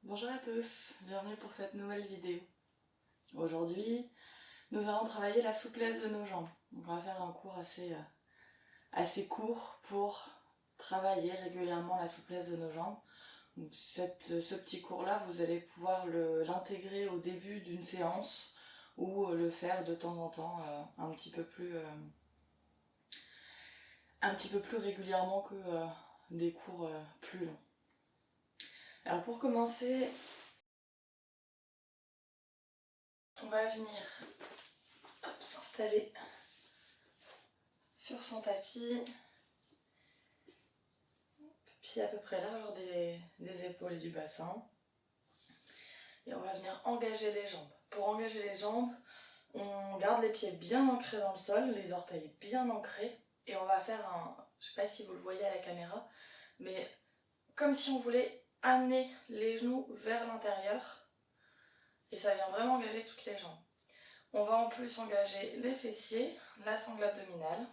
Bonjour à tous, bienvenue pour cette nouvelle vidéo. Aujourd'hui, nous allons travailler la souplesse de nos jambes. Donc on va faire un cours assez court pour travailler régulièrement la souplesse de nos jambes. Donc ce petit cours-là, vous allez pouvoir l'intégrer au début d'une séance ou le faire de temps en temps un petit peu plus régulièrement que des cours plus longs. Alors pour commencer, on va venir s'installer sur son tapis, pied à peu près large des épaules et du bassin. Et on va venir engager les jambes. Pour engager les jambes, on garde les pieds bien ancrés dans le sol, les orteils bien ancrés. Et on va faire je ne sais pas si vous le voyez à la caméra, mais comme si on voulait amener les genoux vers l'intérieur. Et ça vient vraiment engager toutes les jambes. On va en plus engager les fessiers, la sangle abdominale.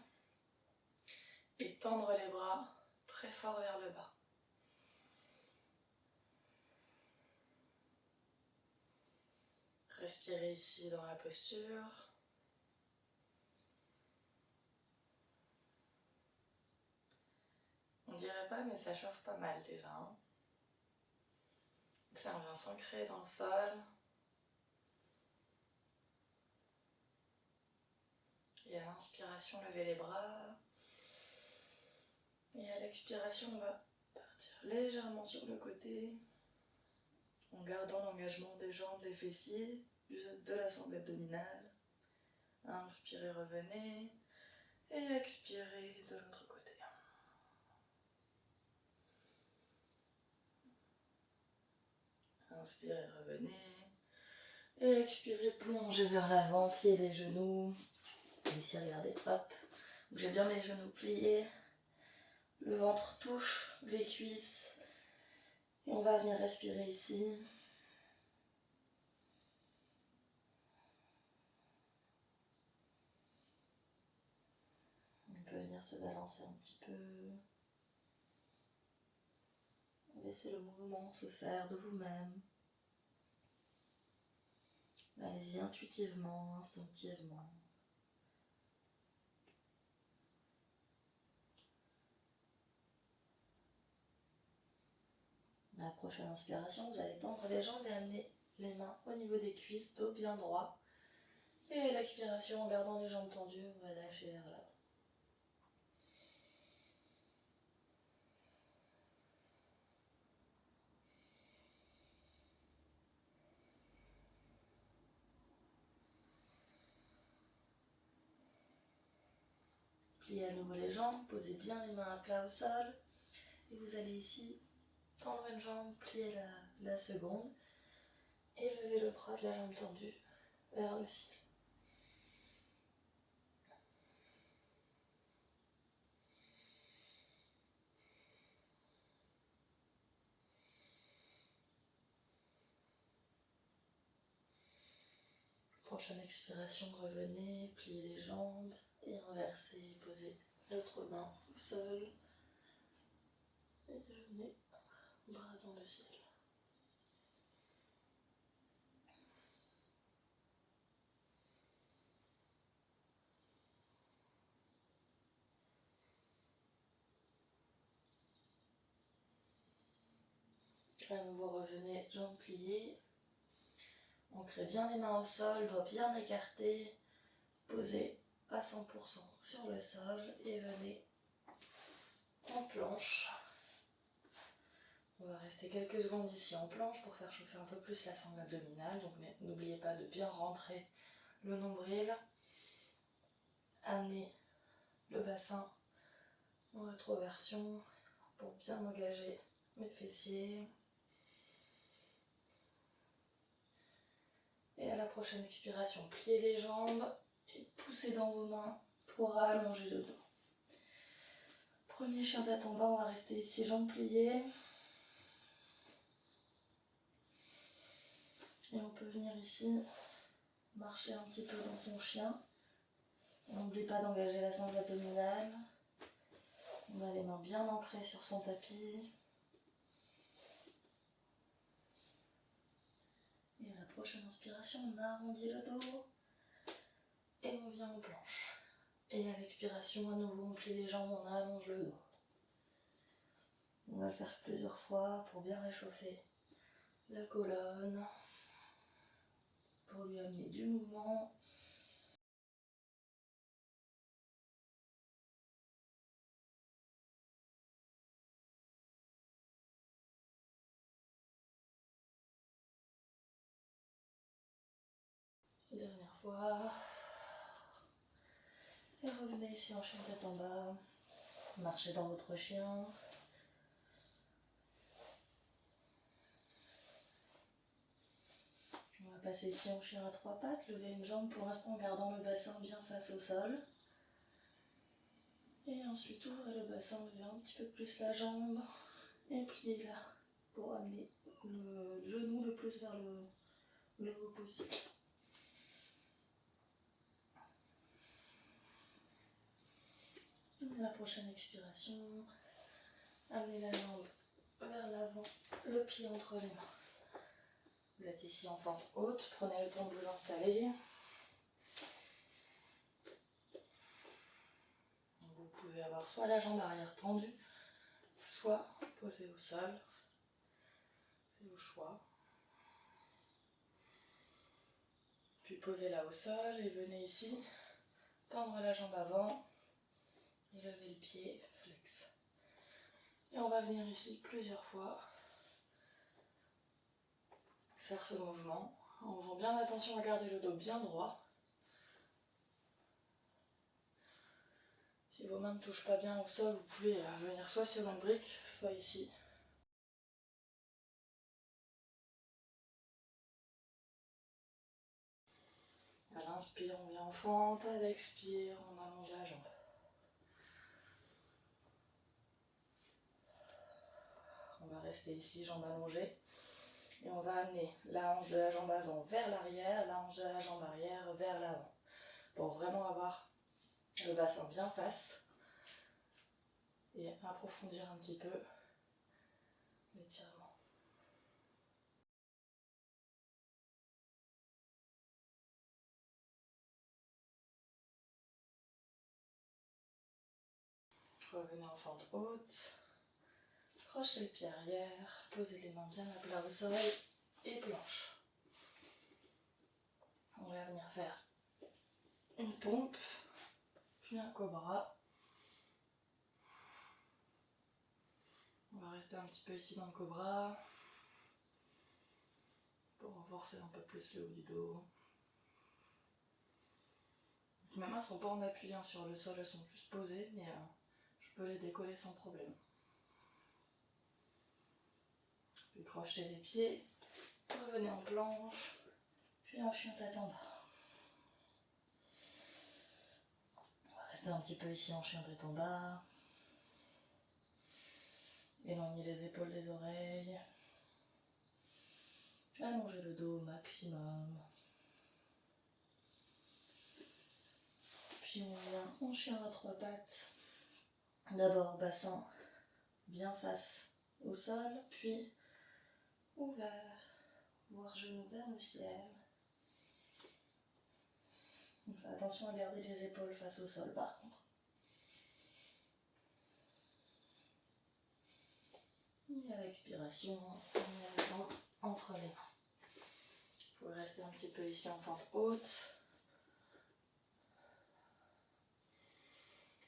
Et tendre les bras très fort vers le bas. Respirez ici dans la posture. On dirait pas, mais ça chauffe pas mal déjà. Donc là, on vient s'ancrer dans le sol. Et à l'inspiration, levez les bras. Et à l'expiration, on va partir légèrement sur le côté, en gardant l'engagement des jambes, des fessiers, de la sangle abdominale. Inspirez, revenez. Et expirez de l'autre côté. Inspirez, revenez. Et expirez, plongez vers l'avant, pliez les genoux. Ici, regardez, hop. J'ai bien les genoux pliés. Le ventre touche les cuisses. Et on va venir respirer ici. On peut venir se balancer un petit peu. Laissez le mouvement se faire de vous-même. Allez-y intuitivement, instinctivement. La prochaine inspiration, vous allez tendre les jambes et amener les mains au niveau des cuisses, dos bien droit. Et l'expiration, en gardant les jambes tendues, on va lâcher vers l'avant. Pliez à nouveau les jambes, posez bien les mains à plat au sol. Et vous allez ici tendre une jambe, plier la seconde. Et lever le bras de la jambe tendue vers le ciel. Prochaine expiration, revenez, pliez les jambes et inversez, posez l'autre main au sol. Et revenez, bras dans le ciel. À nouveau, revenez, jambes pliées. Ancrez bien les mains au sol, doigts bien écartés. Posez à 100% sur le sol et venez en planche. On va rester quelques secondes ici en planche pour faire chauffer un peu plus la sangle abdominale. Donc n'oubliez pas de bien rentrer le nombril. Amenez le bassin en rétroversion pour bien engager les fessiers. Et à la prochaine expiration, pliez les jambes et poussez dans vos mains pour allonger le dos. Premier chien tête en bas, on va rester ici, jambes pliées. Et on peut venir ici, marcher un petit peu dans son chien. N'oublie pas d'engager la sangle abdominale. On a les mains bien ancrées sur son tapis. prochaine inspiration, on arrondit le dos et on vient en planche. Et à l'expiration, à nouveau, on plie les jambes, on allonge le dos. On va le faire plusieurs fois pour bien réchauffer la colonne, pour lui amener du mouvement. Dernière fois. Et revenez ici en chien tête en bas. Marchez dans votre chien. On va passer ici en chien à 3 pattes. Levez une jambe pour l'instant en gardant le bassin bien face au sol. Et ensuite ouvrez le bassin, levez un petit peu plus la jambe. Et pliez-la pour amener le genou le plus vers le haut possible. La prochaine expiration, amenez la jambe vers l'avant, le pied entre les mains. Vous êtes ici en fente haute, prenez le temps de vous installer. Vous pouvez avoir soit la jambe arrière tendue, soit posée au sol. C'est au choix. Puis posez-la au sol et venez ici tendre la jambe avant et lever le pied, flex. Et on va venir ici plusieurs fois faire ce mouvement en faisant bien attention à garder le dos bien droit. Si vos mains ne touchent pas bien au sol, vous pouvez venir soit sur une brique, soit ici. À l'inspire, on vient en fente, à l'expire, on allonge la jambe. On va rester ici, jambe allongée. Et on va amener la hanche de la jambe avant vers l'arrière, la hanche de la jambe arrière vers l'avant. Pour vraiment avoir le bassin bien face et approfondir un petit peu l'étirement. Revenez en fente haute, crochez le pied arrière, posez les mains bien à plat au sol et planche. On va venir faire une pompe, puis un cobra. On va rester un petit peu ici dans le cobra pour renforcer un peu plus le haut du dos. Mes mains ne sont pas en appui sur le sol, elles sont juste posées, mais je peux les décoller sans problème. Puis crochetez les pieds, revenez en planche, puis en chien tête en bas. On va rester un petit peu ici en chien tête en bas. Éloignez les épaules des oreilles. Puis allongez le dos au maximum. Puis on vient en chien à 3 pattes. D'abord bassin bien face au sol, puis ouvert, voire genou vers le ciel. On fait attention à garder les épaules face au sol par contre. Et à l'expiration, on met la jambe entre les mains. Vous pouvez rester un petit peu ici en fente haute.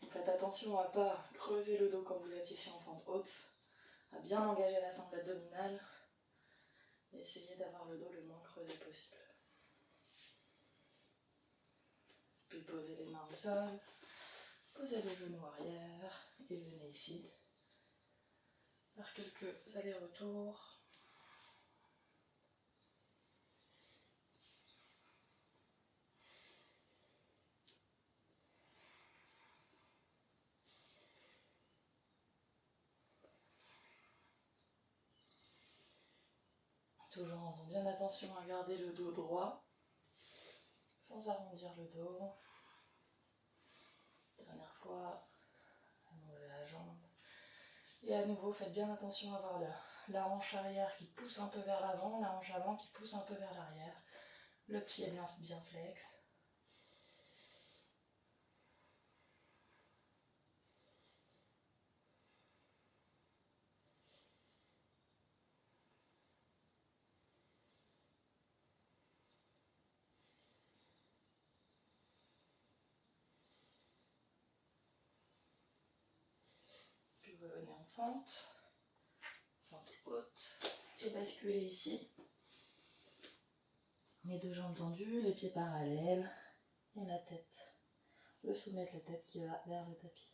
Faites attention à ne pas creuser le dos quand vous êtes ici en fente haute, à bien engager la sangle abdominale et essayez d'avoir le dos le moins creusé possible. Puis posez les mains au sol, posez le genou arrière et venez ici faire quelques allers-retours. Toujours en faisant bien attention à garder le dos droit, sans arrondir le dos. Dernière fois, allongez la jambe. Et à nouveau, faites bien attention à avoir la hanche arrière qui pousse un peu vers l'avant, la hanche avant qui pousse un peu vers l'arrière. Le pied bien flex. Puis revenez en fente haute et basculez ici. Les deux jambes tendues, les pieds parallèles et la tête, le sommet de la tête qui va vers le tapis.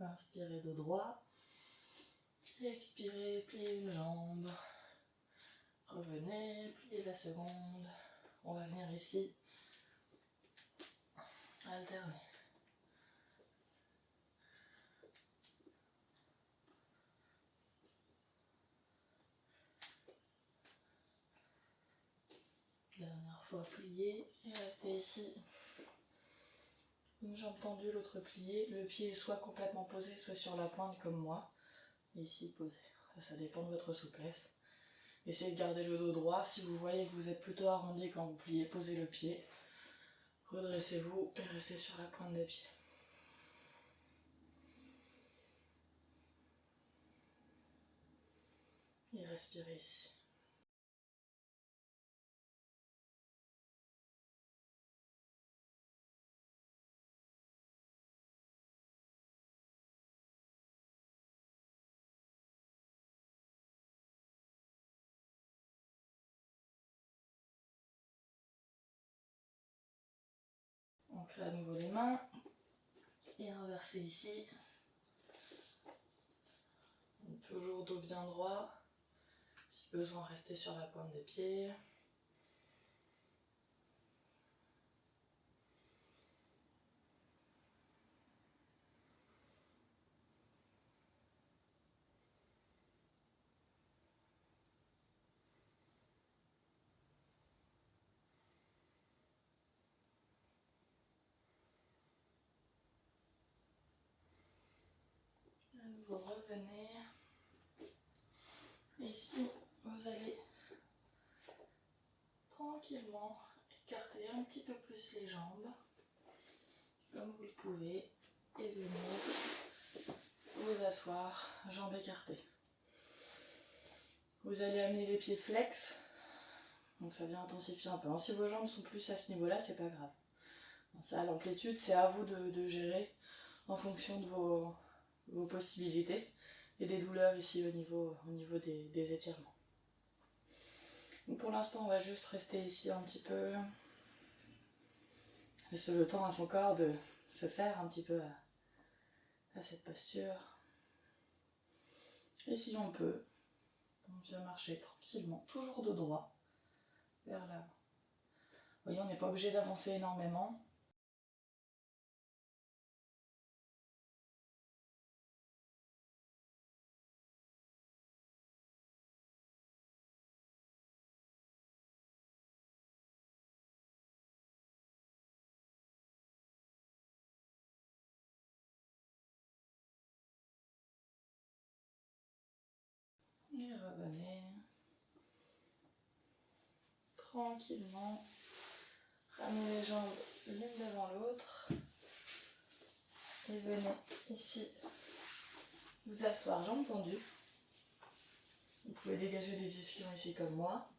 Inspirez dos droit. Expirez, pliez une jambe. Revenez, pliez la seconde. On va venir ici. Alterner. Dernière fois, pliez et restez ici. Une jambe tendue, l'autre pliée. Le pied est soit complètement posé, soit sur la pointe comme moi. Et ici, posé. Ça dépend de votre souplesse. Essayez de garder le dos droit. Si vous voyez que vous êtes plutôt arrondi quand vous pliez, posez le pied. Redressez-vous et restez sur la pointe des pieds. Et respirez ici. On crée à nouveau les mains. Et inversez ici. Toujours dos bien droit. Si besoin, restez sur la pointe des pieds. À nouveau, revenez. Ici, vous allez tranquillement écarter un petit peu plus les jambes, comme vous le pouvez, et venir vous asseoir, jambes écartées. Vous allez amener les pieds flex, donc ça vient intensifier un peu. Si vos jambes sont plus à ce niveau-là, c'est pas grave. Ça, l'amplitude, c'est à vous de gérer en fonction de vos possibilités et des douleurs ici au niveau des étirements. Donc pour l'instant, on va juste rester ici un petit peu. Laissez le temps à son corps de se faire un petit peu à cette posture. Et si on peut, on vient marcher tranquillement, toujours de droit, vers l'avant. Vous voyez, on n'est pas obligé d'avancer énormément. Et revenez tranquillement. Ramenez les jambes l'une devant l'autre. Et venez ici vous asseoir, jambes tendues. Vous pouvez dégager les ischions ici comme moi.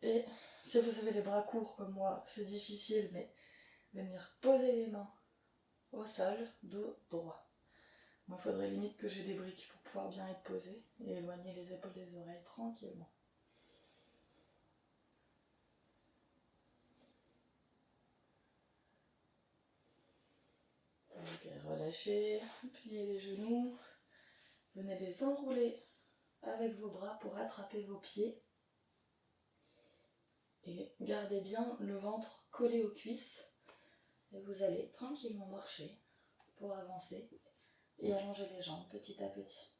Et si vous avez les bras courts comme moi, c'est difficile, mais venir poser les mains au sol, dos droit. Moi, il faudrait limite que j'ai des briques pour pouvoir bien être posé et éloigner les épaules des oreilles tranquillement. Ok, relâchez, pliez les genoux, venez les enrouler avec vos bras pour attraper vos pieds. Et gardez bien le ventre collé aux cuisses. Et vous allez tranquillement marcher pour avancer et allonger les jambes petit à petit.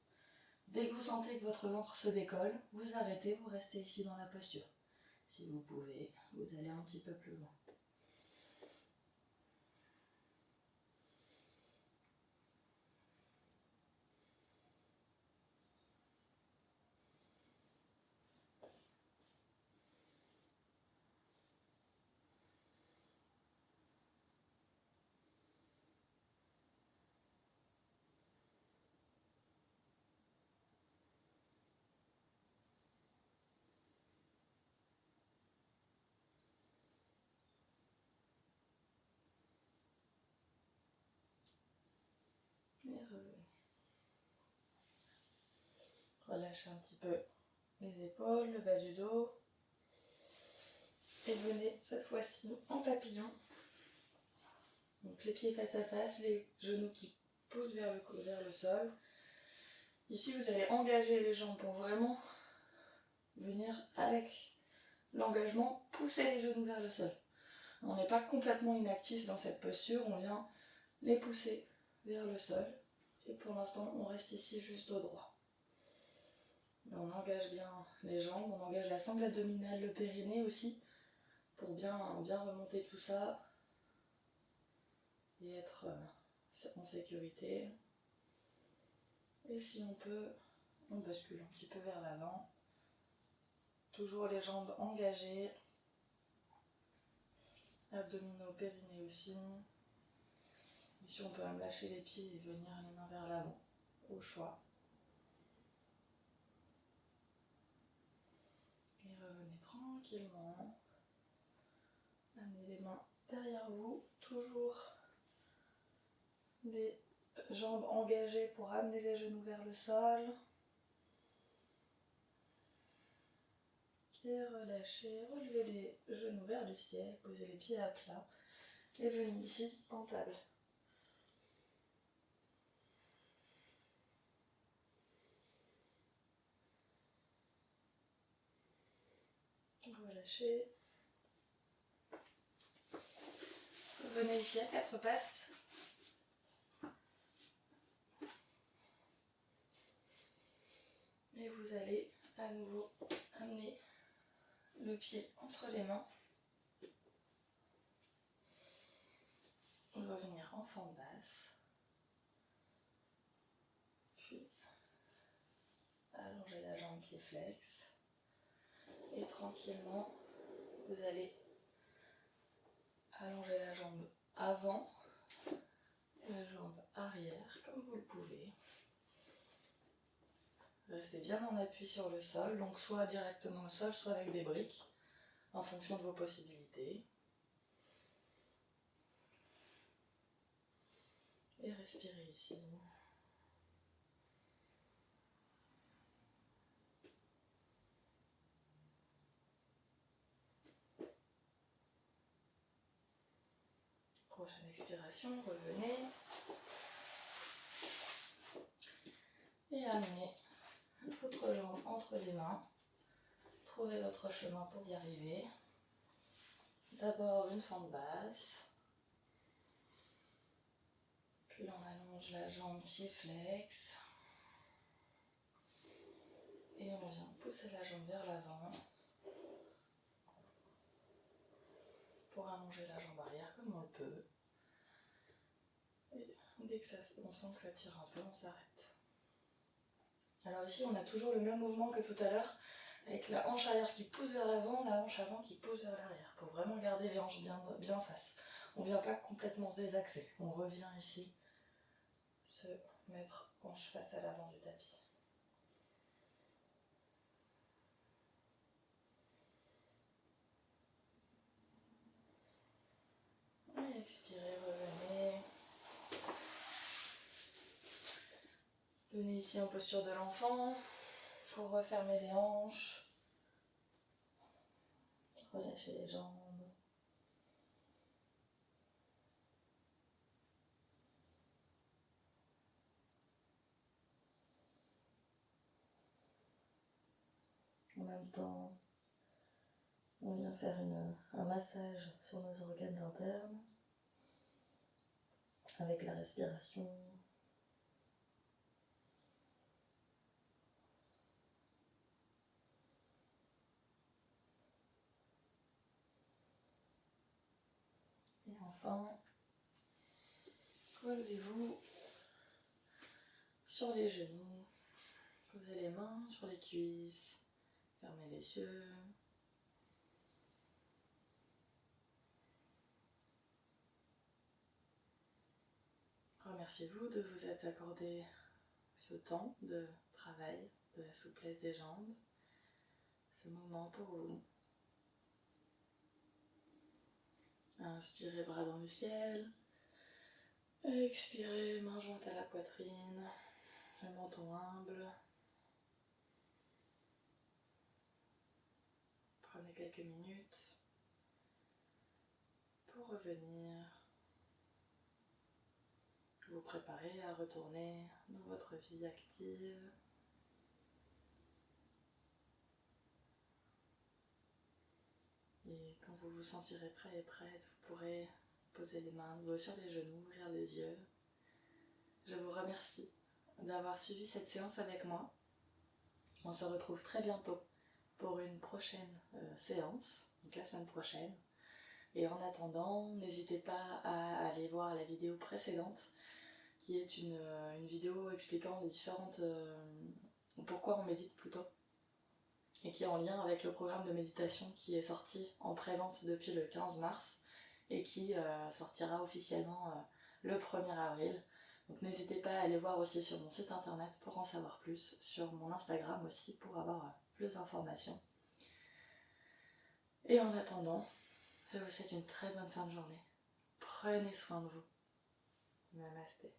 Dès que vous sentez que votre ventre se décolle, vous arrêtez, vous restez ici dans la posture. Si vous pouvez, vous allez un petit peu plus loin. Et revenez. Relâchez un petit peu les épaules, le bas du dos. Et venez cette fois-ci en papillon. Donc les pieds face à face, les genoux qui poussent vers le sol. Ici vous allez engager les jambes pour vraiment venir avec l'engagement, pousser les genoux vers le sol. On n'est pas complètement inactif dans cette posture, on vient les pousser vers le sol. Et pour l'instant on reste ici juste dos droit. On engage bien les jambes, on engage la sangle abdominale, le périnée aussi, pour bien remonter tout ça et être en sécurité. Et si on peut, on bascule un petit peu vers l'avant. Toujours les jambes engagées, abdominaux, périnée aussi. Ici on peut même lâcher les pieds et venir les mains vers l'avant, au choix. Et revenez tranquillement. Amenez les mains derrière vous, toujours les jambes engagées pour amener les genoux vers le sol. Et relâchez, relevez les genoux vers le ciel, posez les pieds à plat et venez ici en table. Relâchez. Venez ici à quatre pattes. Et vous allez à nouveau amener le pied entre les mains. Revenir en forme basse. Puis allonger la jambe pied flex. Et tranquillement, vous allez allonger la jambe avant et la jambe arrière, comme vous le pouvez. Restez bien en appui sur le sol, donc soit directement au sol, soit avec des briques, en fonction de vos possibilités. Et respirez ici. Prochaine expiration, revenez. Et amenez votre jambe entre les mains. Trouvez votre chemin pour y arriver. D'abord une fente basse. Puis on allonge la jambe pied flex. Et on vient pousser la jambe vers l'avant. Pour allonger la jambe arrière comme on le peut. Et dès que on sent que ça tire un peu, on s'arrête. Alors ici on a toujours le même mouvement que tout à l'heure, avec la hanche arrière qui pousse vers l'avant, la hanche avant qui pousse vers l'arrière, pour vraiment garder les hanches bien en face. On ne vient pas complètement se désaxer, on revient ici se mettre hanche face à l'avant du tapis. Et expirez, revenez. Venez ici en posture de l'enfant pour refermer les hanches. Relâchez les jambes. En même temps, on vient faire un massage sur nos organes internes avec la respiration. enfant, relevez-vous sur les genoux, posez les mains sur les cuisses, fermez les yeux. Remerciez-vous de vous être accordé ce temps de travail, de la souplesse des jambes, ce moment pour vous. Inspirez, bras dans le ciel. Expirez, main jointe à la poitrine, le menton humble. Prenez quelques minutes pour revenir, vous préparer à retourner dans votre vie active. Et quand vous vous sentirez prêt et prête, vous pourrez poser les mains de nouveau sur les genoux, ouvrir les yeux. Je vous remercie d'avoir suivi cette séance avec moi. On se retrouve très bientôt pour une prochaine séance, donc la semaine prochaine. Et en attendant, n'hésitez pas à aller voir la vidéo précédente, qui est une vidéo expliquant les différentes... pourquoi on médite plutôt, et qui est en lien avec le programme de méditation qui est sorti en pré-vente depuis le 15 mars et qui sortira officiellement le 1er avril. Donc n'hésitez pas à aller voir aussi sur mon site internet pour en savoir plus, sur mon Instagram aussi pour avoir plus d'informations. Et en attendant, je vous souhaite une très bonne fin de journée. Prenez soin de vous. Namasté.